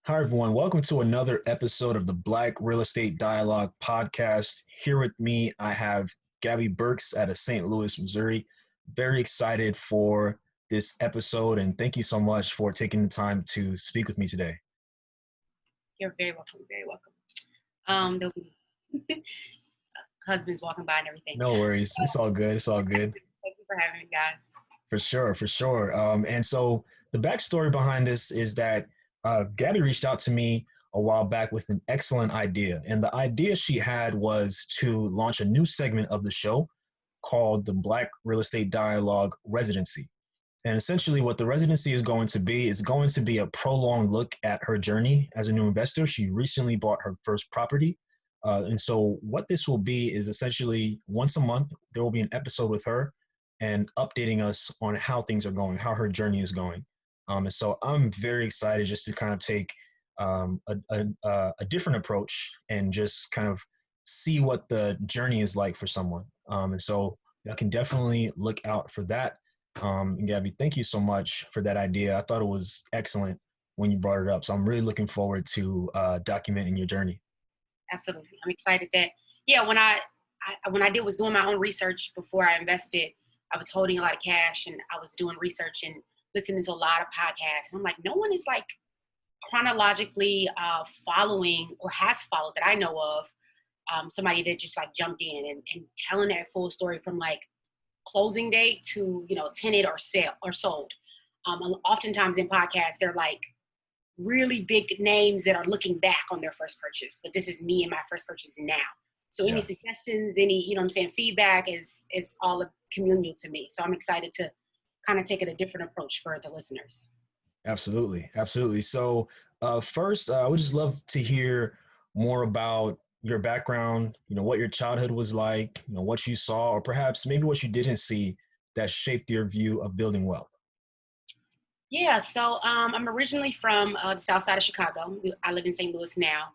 Hi, everyone. Welcome to another episode of the Black Real Estate Dialogue podcast. Here with me, I have Gabby Burks out of St. Louis, Missouri. Very excited for this episode, and thank you so much for taking the time to speak with me today. You're very welcome. Very welcome. There'll be husbands walking by and everything. No worries. It's all good. It's all good. Thank you for having me, guys. For sure, for sure. And so the backstory behind this is that Gabby reached out to me a while back with an excellent idea. And the idea she had was to launch a new segment of the show called the Black Real Estate Dialogue Residency. And essentially what the residency is going to be a prolonged look at her journey as a new investor. She recently bought her first property. And so what this will be is essentially once a month, there will be an episode with her and updating us on how things are going, how her journey is going. And so I'm very excited just to kind of take a different approach and just kind of see what the journey is like for someone. And so I can definitely look out for that. And Gabby, thank you so much for that idea. I thought it was excellent when you brought it up. So I'm really looking forward to documenting your journey. Absolutely. I'm excited that, when I was doing my own research before I invested, I was holding a lot of cash and I was doing research and listening to a lot of podcasts. And I'm like, no one is like chronologically following or has followed that I know of somebody that just like jumped in and telling that full story from like closing date to, tenant or sold. Oftentimes in podcasts, they're like really big names that are looking back on their first purchase, but this is me and my first purchase now. So any suggestions, any, feedback is all communal to me. So I'm excited to kind of take it a different approach for the listeners. Absolutely. Absolutely. So first, I would just love to hear more about your background, what your childhood was like, what you saw, or perhaps maybe what you didn't see that shaped your view of building wealth. Yeah, so I'm originally from the south side of Chicago. I live in St. Louis now.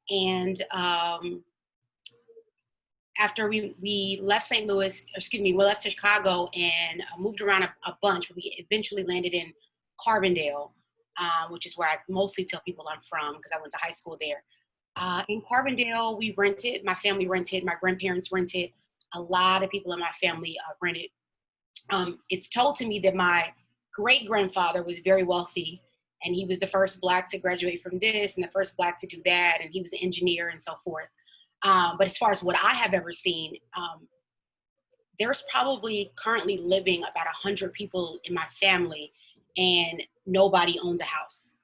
And after we left St. Louis, we left Chicago and moved around a bunch. We eventually landed in Carbondale, which is where I mostly tell people I'm from because I went to high school there. In Carbondale, we rented. My family rented. My grandparents rented. A lot of people in my family rented. It's told to me that my great-grandfather was very wealthy, and he was the first Black to graduate from this and the first Black to do that, and he was an engineer and so forth. But as far as what I have ever seen, there's probably currently living about 100 people in my family, and nobody owns a house.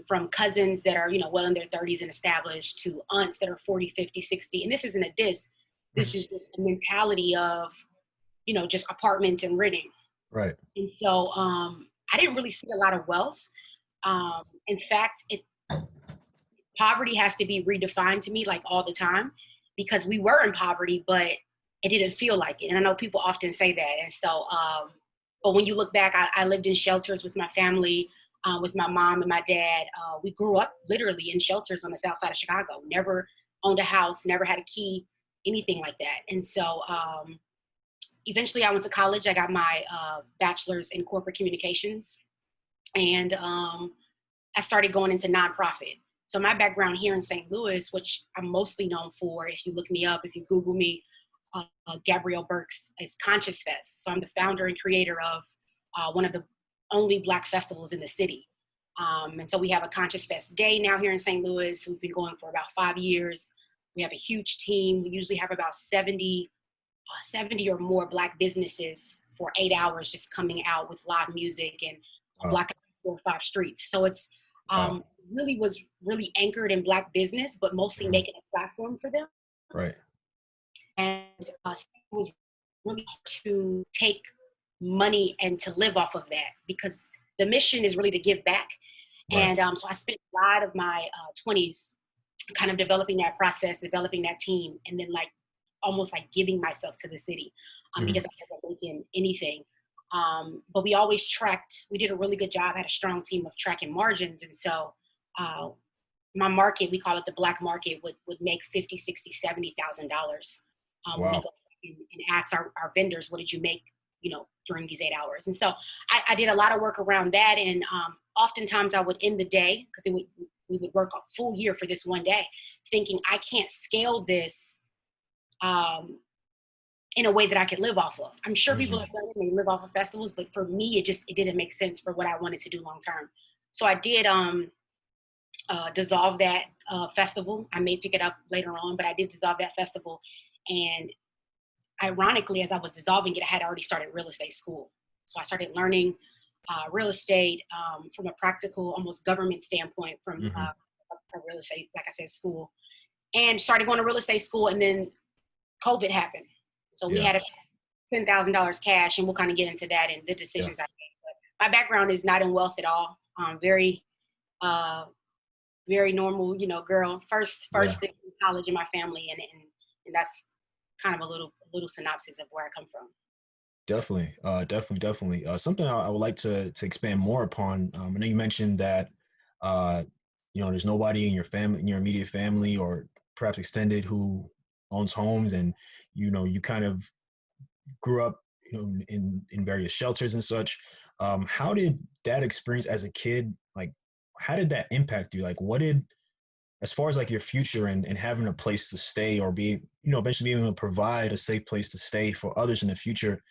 From cousins that are, well in their 30s and established to aunts that are 40, 50, 60. And this isn't a diss. This is just a mentality of, just apartments and renting. Right. And so I didn't really see a lot of wealth. In fact, poverty has to be redefined to me like all the time because we were in poverty, but it didn't feel like it. And I know people often say that. And so, but when you look back, I lived in shelters with my family, with my mom and my dad. We grew up literally in shelters on the south side of Chicago, never owned a house, never had a key, anything like that. And so eventually I went to college. I got my bachelor's in corporate communications. And I started going into nonprofit. So my background here in St. Louis, which I'm mostly known for, if you look me up, if you Google me, Gabby Burks, is Conscious Fest. So I'm the founder and creator of one of the only Black festivals in the city. And so we have a Conscious Fest Day now here in St. Louis. We've been going for about 5 years. We have a huge team. We usually have about 70 or more Black businesses for 8 hours just coming out with live music and Black 4 or 5 streets. So it's really was really anchored in Black business, but mostly making a platform for them. Right. And it was really to take money and to live off of that because the mission is really to give back. Right. And so I spent a lot of my 20s kind of developing that process, developing that team, and then like almost like giving myself to the city because I wasn't making anything. But we always tracked, we did a really good job, had a strong team of tracking margins. And so my market, we call it the Black market, would make $50,000, $60,000, $70,000. Wow. We go and ask our vendors, what did you make, during these 8 hours? And so I did a lot of work around that. And oftentimes I would end the day, because we would work a full year for this one day, thinking I can't scale this in a way that I could live off of. I'm sure people have done it and they live off of festivals, but for me, it didn't make sense for what I wanted to do long term. So I did dissolve that festival. I may pick it up later on, but I did dissolve that festival. And ironically, as I was dissolving it, I had already started real estate school. So I started learning real estate from a practical, almost government standpoint from a real estate, like I said, school. And started going to real estate school, and then COVID happened. So we had $10,000 cash, and we'll kind of get into that and the decisions I made. But my background is not in wealth at all. Very normal, girl. First thing in college in my family, and that's kind of a little synopsis of where I come from. Definitely. Something I would like to expand more upon. I know you mentioned that there's nobody in your family, in your immediate family, or perhaps extended, who owns homes, and you kind of grew up in various shelters and such. How did that experience as a kid, like, how did that impact you? Like, what did, as far as like your future and having a place to stay, or be, eventually being able to provide a safe place to stay for others in the future,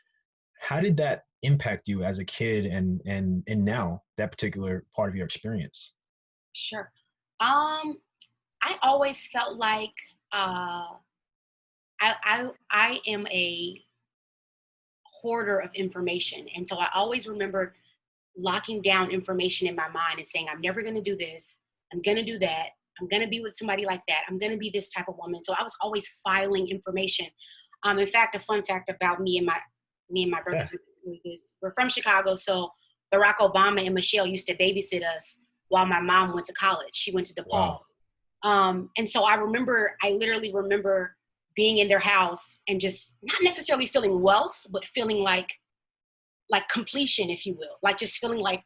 how did that impact you as a kid and now, that particular part of your experience? Sure. I always felt like I am a hoarder of information. And so I always remember locking down information in my mind and saying, I'm never going to do this. I'm going to do that. I'm going to be with somebody like that. I'm going to be this type of woman. So I was always filing information. In fact, a fun fact about me and my brothers was this: we're from Chicago. So Barack Obama and Michelle used to babysit us while my mom went to college. She went to DePaul. Wow. And so I literally remember being in their house and just not necessarily feeling wealth, but feeling like completion, if you will, like just feeling like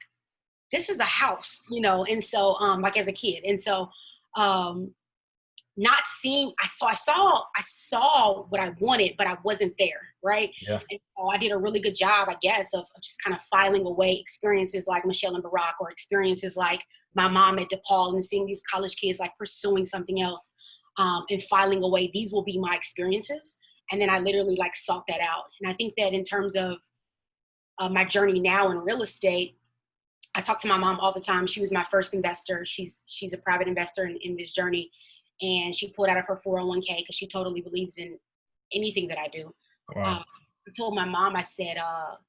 this is a house, and so like as a kid. And so not seeing, I saw what I wanted, but I wasn't there, right? Yeah. And so I did a really good job, I guess, of just kind of filing away experiences like Michelle and Barack, or experiences like my mom at DePaul, and seeing these college kids like pursuing something else, and filing away, these will be my experiences. And then I literally like sought that out. And I think that in terms of my journey now in real estate, I talk to my mom all the time. She was my first investor. She's a private investor in this journey. And she pulled out of her 401k because she totally believes in anything that I do. Wow. I told my mom, I said,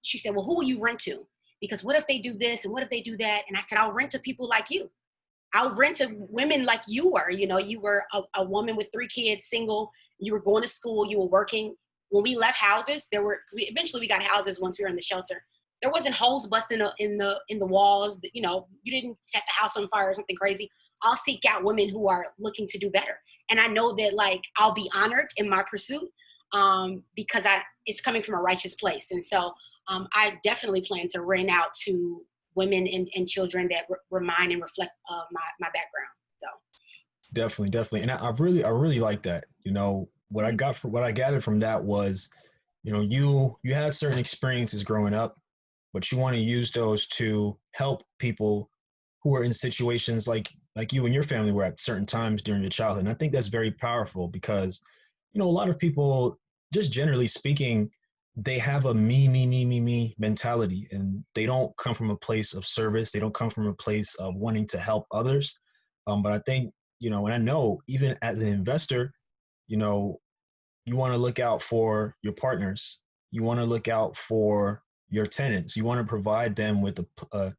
she said, well, who will you rent to? Because what if they do this and what if they do that? And I said, I'll rent to people like you. I'll rent to women like you were. You were a woman with 3 kids, single. You were going to school. You were working. When we left houses, eventually we got houses once we were in the shelter. There wasn't holes busting in the walls. You didn't set the house on fire or something crazy. I'll seek out women who are looking to do better. And I know that like I'll be honored in my pursuit because it's coming from a righteous place. And so I definitely plan to rent out to women and children that remind and reflect my background. So definitely. And I really like that. What I gathered from that was, you had certain experiences growing up, but you want to use those to help people who are in situations like you and your family were at certain times during your childhood. And I think that's very powerful because, a lot of people, just generally speaking, they have a me mentality, and they don't come from a place of service. They don't come from a place of wanting to help others. But I think, and I know even as an investor, you want to look out for your partners. You want to look out for your tenants. You want to provide them with a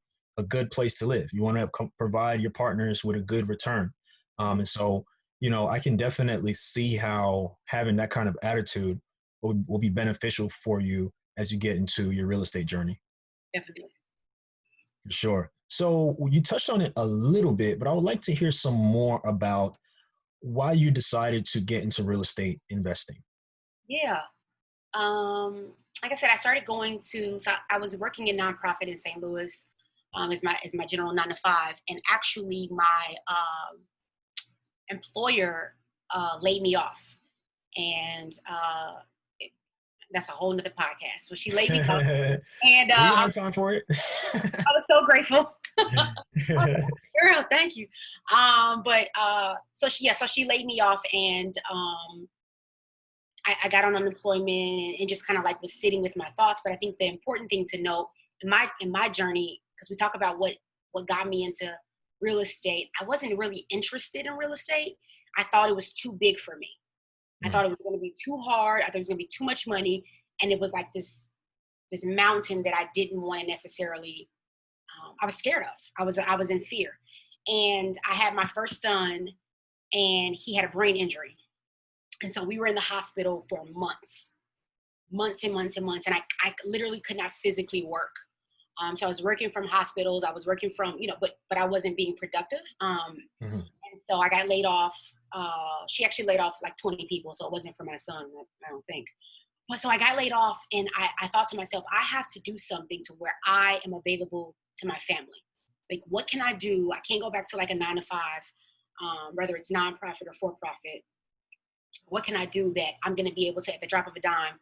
good place to live. You want to provide your partners with a good return. And so, I can definitely see how having that kind of attitude will be beneficial for you as you get into your real estate journey. definitely. For sure. So you touched on it a little bit, but I would like to hear some more about why you decided to get into real estate investing. Yeah. Like I said, I started so I was working in nonprofit in St. Louis as my general 9 to 5. And actually my employer laid me off. And that's a whole nother podcast. So she laid me off. And we don't have time for it. I was so grateful. I was Girl, thank you. So she laid me off, and I got on unemployment and just kind of like was sitting with my thoughts. But I think the important thing to note in my journey, because we talk about what got me into real estate, I wasn't really interested in real estate. I thought it was too big for me. I thought it was going to be too hard. I thought it was going to be too much money, and it was like this mountain that I didn't want to necessarily. I was scared of. I was in fear, and I had my first son, and he had a brain injury. And so we were in the hospital for months and months and months. And I literally could not physically work. So I was working from hospitals. I was working from, but I wasn't being productive. And so I got laid off. She actually laid off like 20 people. So it wasn't for my son, I don't think. But so I got laid off, and I thought to myself, I have to do something to where I am available to my family. Like, what can I do? I can't go back to like a 9-to-5, whether it's nonprofit or for-profit. What can I do that I'm going to be able to, at the drop of a dime,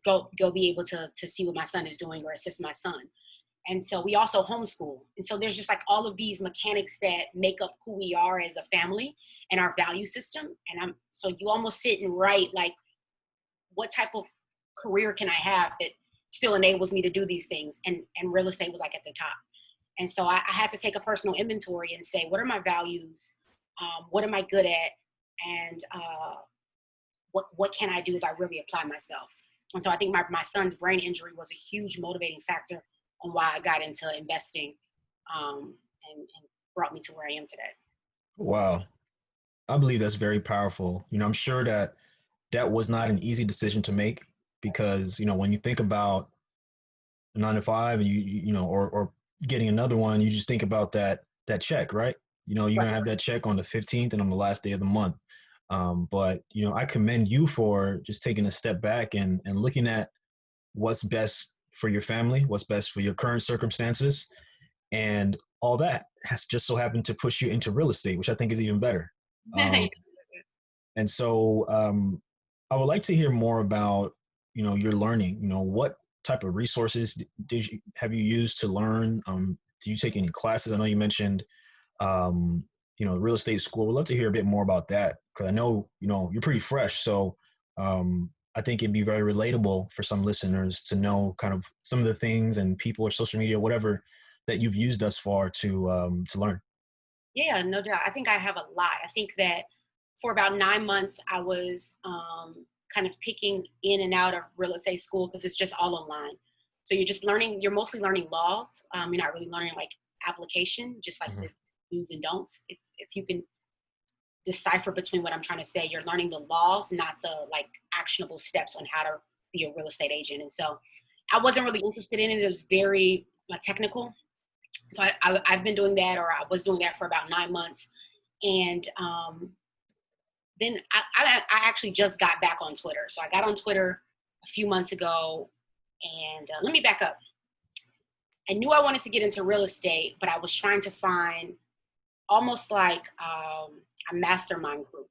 go be able to see what my son is doing or assist my son? And so we also homeschool. And so there's just like all of these mechanics that make up who we are as a family and our value system. And so you almost sit and write, like, what type of career can I have that still enables me to do these things? And real estate was like at the top. And so I had to take a personal inventory and say, what are my values? What am I good at? And what can I do if I really apply myself? And so I think my son's brain injury was a huge motivating factor on why I got into investing, and brought me to where I am today. Wow. I believe that's very powerful. I'm sure that was not an easy decision to make, because, when you think about a 9-to-5 and or getting another one, you just think about that check, right? You're going to have that check on the 15th and on the last day of the month. But I commend you for just taking a step back and looking at what's best for your family, what's best for your current circumstances, and all that has just so happened to push you into real estate, which I think is even better. And so I would like to hear more about your learning. What type of resources have you used to learn? Do you take any classes? I know you mentioned real estate school. We'd love to hear a bit more about that, because I know, you're pretty fresh. So I think it'd be very relatable for some listeners to know kind of some of the things and people or social media, whatever, that you've used thus far to learn. Yeah, no doubt. I think I have a lot. I think that for about 9 months, I was kind of picking in and out of real estate school because it's just all online. So you're mostly learning laws. You're not really learning like application, just like the do's and don'ts. If you can decipher between what I'm trying to say, you're learning the laws, not the like actionable steps on how to be a real estate agent. And so I wasn't really interested in it. It was very technical. So I've been doing that, or I was doing that for about 9 months. And then I actually just got back on Twitter. So I got on Twitter a few months ago, and let me back up. I knew I wanted to get into real estate, but I was trying to find almost like a mastermind group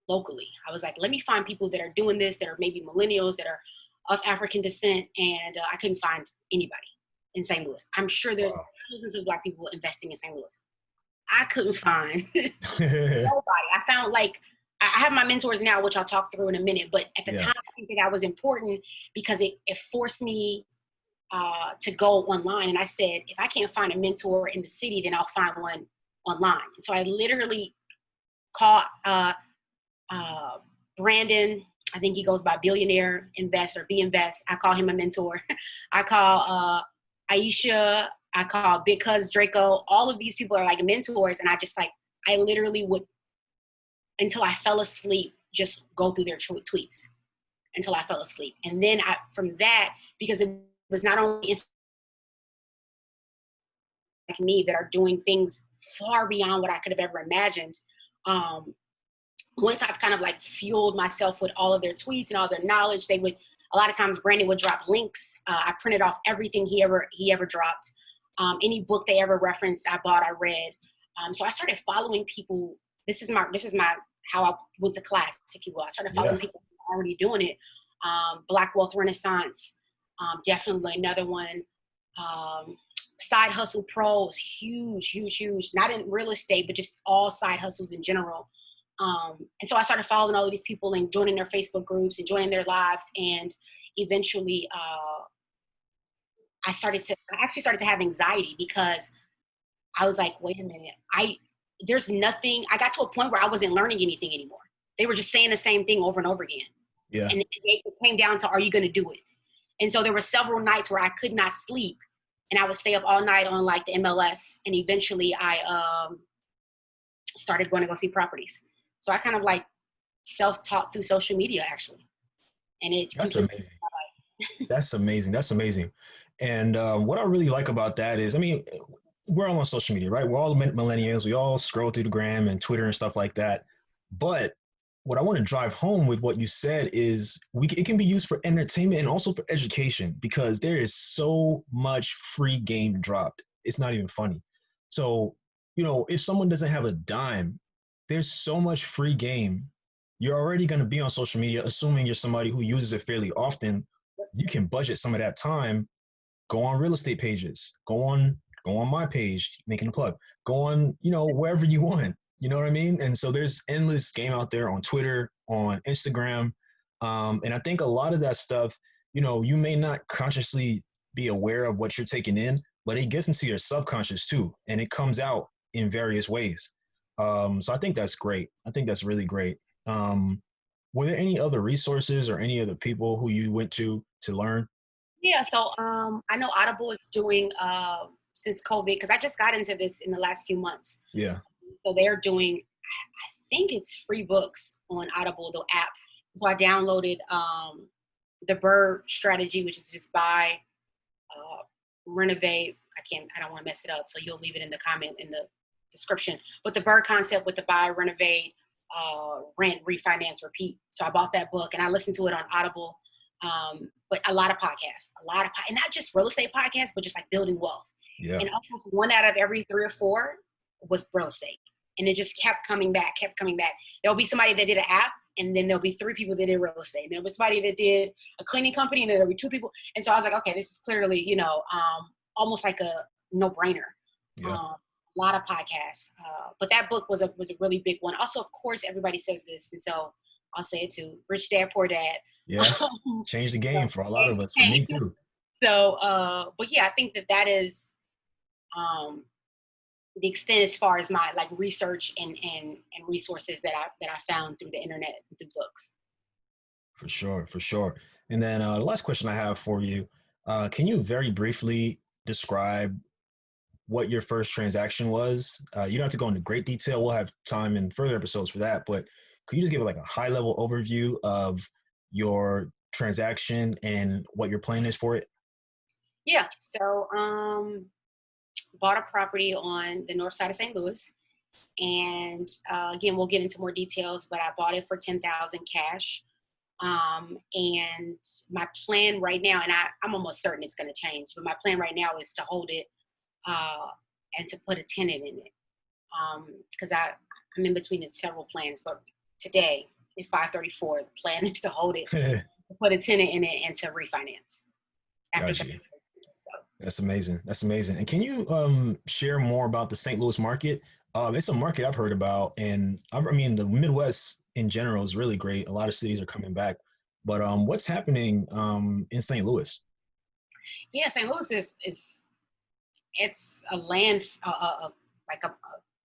locally. I was like, let me find people that are doing this, that are maybe millennials, that are of African descent, and I couldn't find anybody in St. Louis. I'm sure there's thousands of Black people investing in St. Louis. I couldn't find nobody. I found I have my mentors now, which I'll talk through in a minute, but at the time, I think that was important because it forced me to go online. And I said, if I can't find a mentor in the city, then I'll find one online. And so I literally called Brandon. I think he goes by Billionaire Invest or B Invest. I call him a mentor. I call Aisha. I call Big Cuz Draco. All of these people are like mentors. And I literally would, until I fell asleep, just go through their tweets until I fell asleep. And then from that, because it was not only like me that are doing things far beyond what I could have ever imagined. Once I've kind of fueled myself with all of their tweets and all their knowledge, a lot of times Brandon would drop links. I printed off everything he ever dropped. Any book they ever referenced, I bought, I read. So I started following people. This is my how I went to class, if you will. I started following people who were already doing it. Black Wealth Renaissance, definitely another one. Side Hustle Pro is huge, huge, huge. Not in real estate, but just all side hustles in general. And so I started following all of these people and joining their Facebook groups and joining their lives. And eventually, I actually started to have anxiety because I was like, wait a minute, there's nothing. I got to a point where I wasn't learning anything anymore. They were just saying the same thing over and over again. Yeah. And it came down to, are you going to do it? And so there were several nights where I could not sleep, and I would stay up all night on like the MLS. And eventually I started going to go see properties. So I kind of like self-taught through social media, actually. And That's amazing. That's amazing. That's amazing. And what I really like about that is, I mean, we're all on social media, right? We're all millennials. We all scroll through the gram and Twitter and stuff like that. But what I want to drive home with what you said is it can be used for entertainment and also for education, because there is so much free game dropped. It's not even funny. So, you know, if someone doesn't have a dime, there's so much free game. You're already going to be on social media, assuming you're somebody who uses it fairly often. You can budget some of that time, go on real estate pages, go on my page, making a plug, go on, you know, wherever you want. You know what I mean? And so there's endless game out there on Twitter, on Instagram. And I think a lot of that stuff, you know, you may not consciously be aware of what you're taking in, but it gets into your subconscious too. And it comes out in various ways. So I think that's great. I think that's really great. Were there any other resources or any other people who you went to learn? Yeah, so I know Audible is doing, since COVID, because I just got into this in the last few months. Yeah. So they're doing, I think it's free books on Audible, the app. So I downloaded the BRRR strategy, which is just buy, renovate. I don't want to mess it up, so you'll leave it in the comment in the description. But the BRRR concept with the buy, renovate, rent, refinance, repeat. So I bought that book and I listened to it on Audible. But a lot of podcasts, and not just real estate podcasts, but just like building wealth. Yeah. And almost 1 out of every 3 or 4 was real estate. And it just kept coming back. There'll be somebody that did an app, and then there'll be 3 people that did real estate. And there'll be somebody that did a cleaning company, and then there'll be 2 people. And so I was like, okay, this is clearly, you know, almost like a no-brainer. Yeah. A lot of podcasts. But that book was a really big one. Also, of course, everybody says this, and so I'll say it too. Rich Dad, Poor Dad. Yeah. Changed the game for a lot of us. For me too. So, but yeah, I think that is the extent as far as my like research and resources that I found through the internet and through books. For sure. And then the last question I have for you, can you very briefly describe what your first transaction was? You don't have to go into great detail. We'll have time in further episodes for that, but could you just give like a high level overview of your transaction and what your plan is for it? Yeah. So, bought a property on the north side of St. Louis. And again, we'll get into more details, but I bought it for $10,000 cash. And my plan right now, and I'm almost certain it's going to change, but my plan right now is to hold it and to put a tenant in it. Because I'm in between several plans, but today at 5:34, the plan is to hold it, to put a tenant in it, and to refinance. Gotcha. That's amazing. And can you share more about the St. Louis market? It's a market I've heard about, and I mean the Midwest in general is really great. A lot of cities are coming back, but what's happening in St. Louis? Yeah, St. Louis is it's a land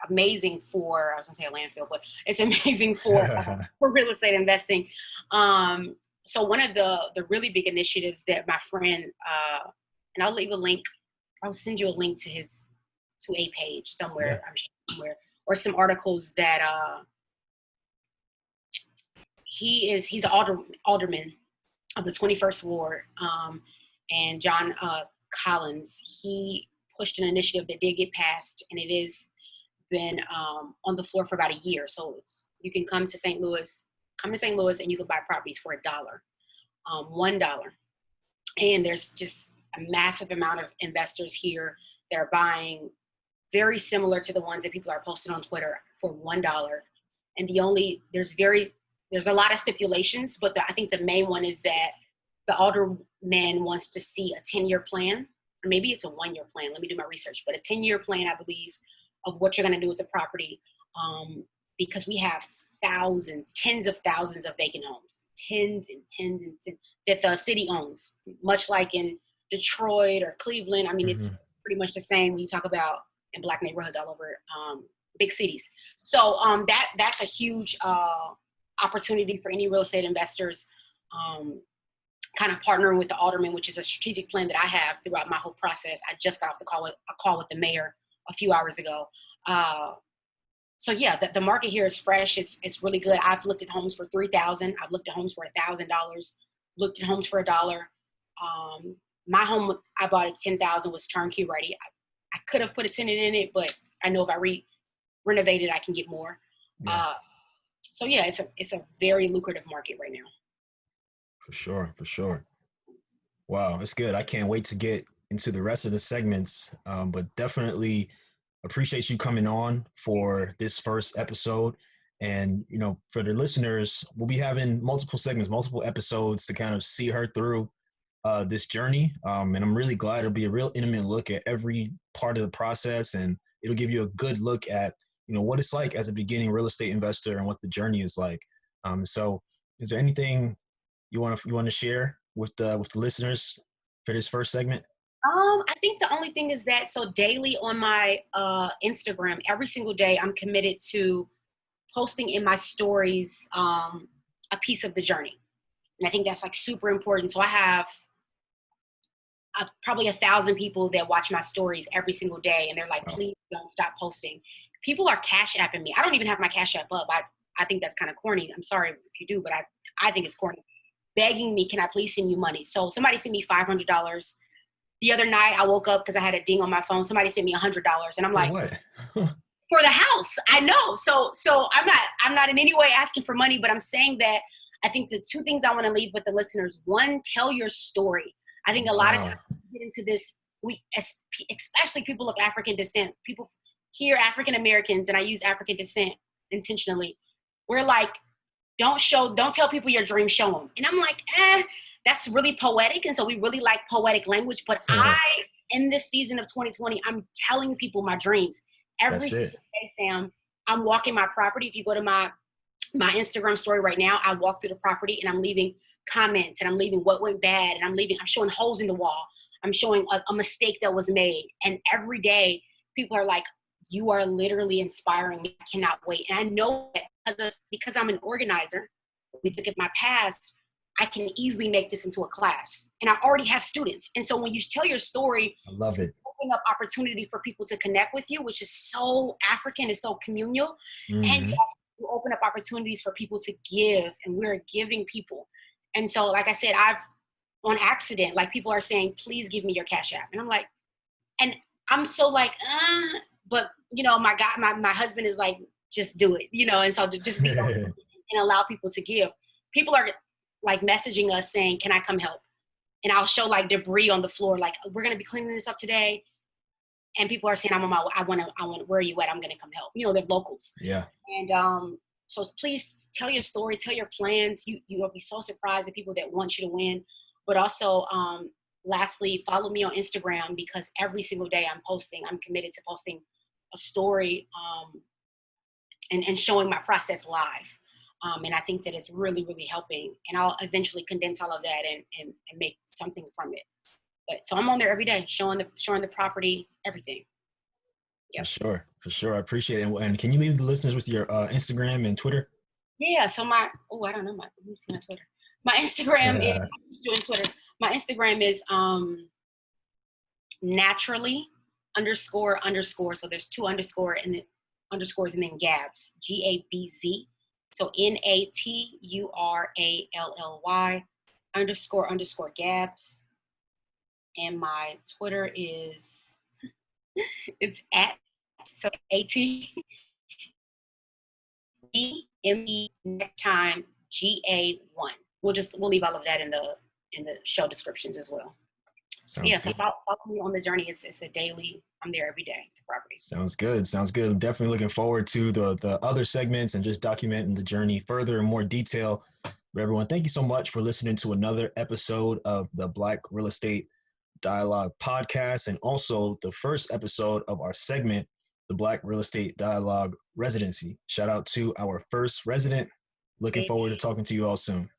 amazing for, I was gonna say a landfill, but it's amazing for real estate investing. So one of the really big initiatives that my friend and I'll leave a link. I'll send you a link to a page somewhere. Yeah. I'm sure somewhere, or some articles that he's an alderman of the 21st Ward, and John Collins. He pushed an initiative that did get passed, and it has been on the floor for about a year. So you can come to St. Louis, and you can buy properties for $1, and there's just a massive amount of investors here that are buying very similar to the ones that people are posting on Twitter for $1. And there's a lot of stipulations, but I think the main one is that the alderman wants to see a 10-year plan maybe it's a 1-year plan. Let me do my research, but a 10-year plan, I believe, of what you're going to do with the property. Because we have thousands, tens of thousands of vacant homes, tens and tens and tens that the city owns, much like in Detroit or Cleveland. I mean, it's pretty much the same when you talk about in Black neighborhoods all over big cities. So that's a huge opportunity for any real estate investors, kind of partnering with the alderman, which is a strategic plan that I have throughout my whole process. I just got off a call with the mayor a few hours ago. So yeah, the market here is fresh. It's really good. I've looked at homes for $3,000. I've looked at homes for $1,000. Looked at homes for $1. My home I bought at $10,000 was turnkey ready. I could have put a tenant in it, but I know if I renovate it, I can get more. Yeah. So yeah, it's a very lucrative market right now. For sure. Wow, that's good. I can't wait to get into the rest of the segments, but definitely appreciate you coming on for this first episode. And, you know, for the listeners, we'll be having multiple segments, multiple episodes to kind of see her through this journey. And I'm really glad it'll be a real intimate look at every part of the process, and it'll give you a good look at, you know, what it's like as a beginning real estate investor and what the journey is like. So is there anything you want to share with the listeners for this first segment? I think the only thing is that, so daily on my Instagram, every single day, I'm committed to posting in my stories a piece of the journey. And I think that's like super important. So I have probably 1,000 people that watch my stories every single day. And they're like, please don't stop posting. People are cash apping me. I don't even have my cash app up. I think that's kind of corny. I'm sorry if you do, but I think it's corny. Begging me, can I please send you money? So somebody sent me $500. The other night I woke up because I had a ding on my phone. Somebody sent me $100, and I'm like, what? For the house. I know. So I'm not in any way asking for money, but I'm saying that I think the two things I want to leave with the listeners: one, tell your story. I think a lot of times we get into this, especially people of African descent, people here, African Americans, and I use African descent intentionally. We're like, don't tell people your dream, show them. And I'm like, that's really poetic. And so we really like poetic language. But in this season of 2020, I'm telling people my dreams. Every single day, Sam, I'm walking my property. If you go to my Instagram story right now, I walk through the property and I'm leaving comments and I'm leaving what went bad. And I'm showing holes in the wall. I'm showing a mistake that was made. And every day people are like, you are literally inspiring me. I cannot wait. And I know that because I'm an organizer, we look at my past, I can easily make this into a class. And I already have students. And so when you tell your story, I love it. Opening up opportunity for people to connect with you, which is so African, it's so communal. And you open up opportunities for people to give, and we're giving people. And so, like I said, I've on accident, like people are saying, please give me your Cash App. And I'm like, and I'm so like, but you know, my husband is like, just do it, you know, and so to just be open and allow people to give. People are like messaging us saying, can I come help? And I'll show like debris on the floor, like, we're going to be cleaning this up today. And people are saying, I want to, where are you at? I'm going to come help. You know, they're locals. Yeah. And so please tell your story, tell your plans. You will be so surprised at people that want you to win. But also, lastly, follow me on Instagram, because every single day I'm committed to posting a story and showing my process live. And I think that it's really, really helping. And I'll eventually condense all of that and make something from it. But so I'm on there every day, showing the property, everything. Yep. For sure. I appreciate it. And can you leave the listeners with your Instagram and Twitter? Yeah. So I don't know. Let me see my Twitter. My Instagram is, I'm just doing Twitter. My Instagram is naturally __. So there's 2 underscore and then underscores and then Gabbs, Gabz. So NATURALLY __ Gabbs. And my Twitter is, it's at, so ATME next time GA1. We'll leave all of that in the show descriptions as well. So follow me on the journey. It's a daily, I'm there every day at the property. Sounds good. Definitely looking forward to the other segments and just documenting the journey further in more detail. But everyone, thank you so much for listening to another episode of the Black Real Estate Dialogue podcast, and also the first episode of our segment, the Black Real Estate Dialogue Residency. Shout out to our first resident. Looking forward to talking to you all soon.